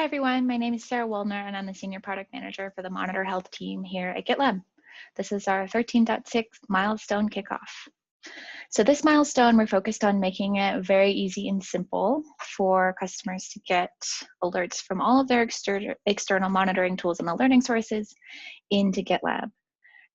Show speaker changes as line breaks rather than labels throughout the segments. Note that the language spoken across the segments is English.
everyone, my name is Sarah Wellner and I'm the Senior Product Manager for the Monitor Health team here at GitLab. This is our 13.6 milestone kickoff. So this milestone, we're focused on making it very easy and simple for customers to get alerts from all of their external monitoring tools and alerting sources into GitLab.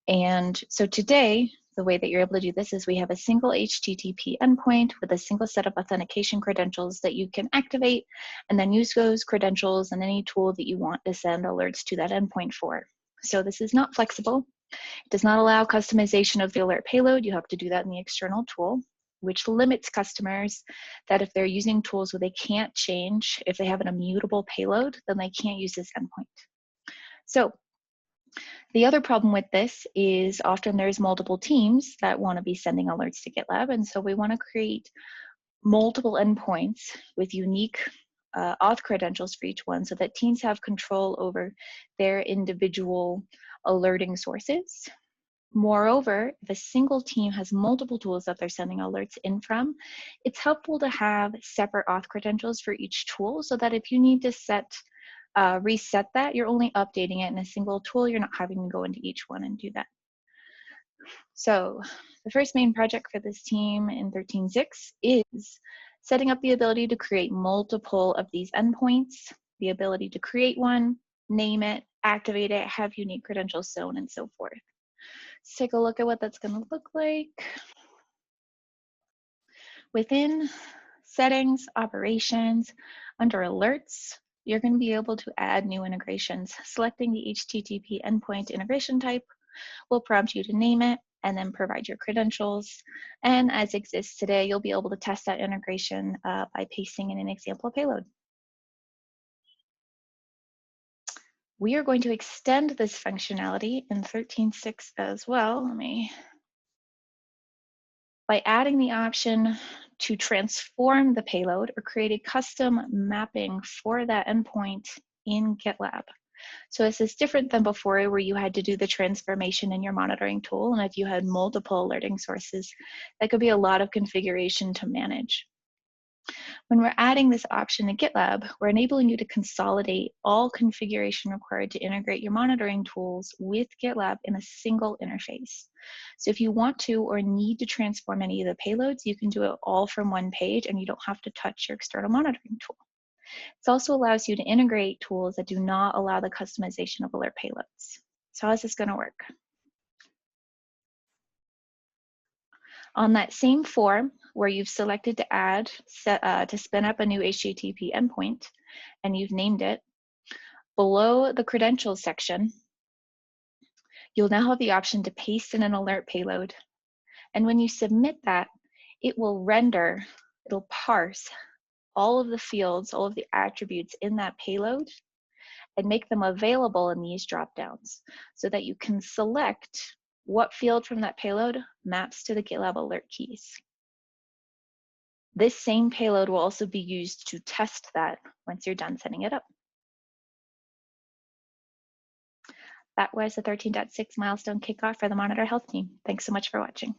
And so today, the way that you're able to do this is we have a single HTTP endpoint with a single set of authentication credentials that you can activate and then use those credentials in any tool that you want to send alerts to that endpoint for. So this is not flexible. It does not allow customization of the alert payload. You have to do that in the external tool, which limits customers that if they're using tools where they can't change, if they have an immutable payload, then they can't use this endpoint. So the other problem with this is often there's multiple teams that want to be sending alerts to GitLab, and so we want to create multiple endpoints with unique auth credentials for each one so that teams have control over their individual alerting sources. Moreover, if a single team has multiple tools that they're sending alerts in from, it's helpful to have separate auth credentials for each tool so that if you need to reset that, you're only updating it in a single tool. You're not having to go into each one and do that. So the first main project for this team in 13.6 is setting up the ability to create multiple of these endpoints, the ability to create one, name it, activate it, have unique credentials, so on and so forth. Let's take a look at what that's going to look like. Within settings, operations, under alerts, you're going to be able to add new integrations. Selecting the HTTP endpoint integration type will prompt you to name it and then provide your credentials. And as exists today, you'll be able to test that integration by pasting in an example payload. We are going to extend this functionality in 13.6 as well. By adding the option to transform the payload or create a custom mapping for that endpoint in GitLab. So this is different than before where you had to do the transformation in your monitoring tool, and if you had multiple alerting sources, that could be a lot of configuration to manage. When we're adding this option to GitLab, we're enabling you to consolidate all configuration required to integrate your monitoring tools with GitLab in a single interface. So if you want to or need to transform any of the payloads, you can do it all from one page and you don't have to touch your external monitoring tool. It also allows you to integrate tools that do not allow the customization of alert payloads. So how is this going to work? On that same form where you've selected to add, to spin up a new HTTP endpoint, and you've named it, below the credentials section, you'll now have the option to paste in an alert payload. And when you submit that, it will render, it'll parse all of the fields, all of the attributes in that payload and make them available in these dropdowns so that you can select what field from that payload maps to the GitLab alert keys. This same payload will also be used to test that once you're done setting it up. That was the 13.6 milestone kickoff for the Monitor Health team. Thanks so much for watching.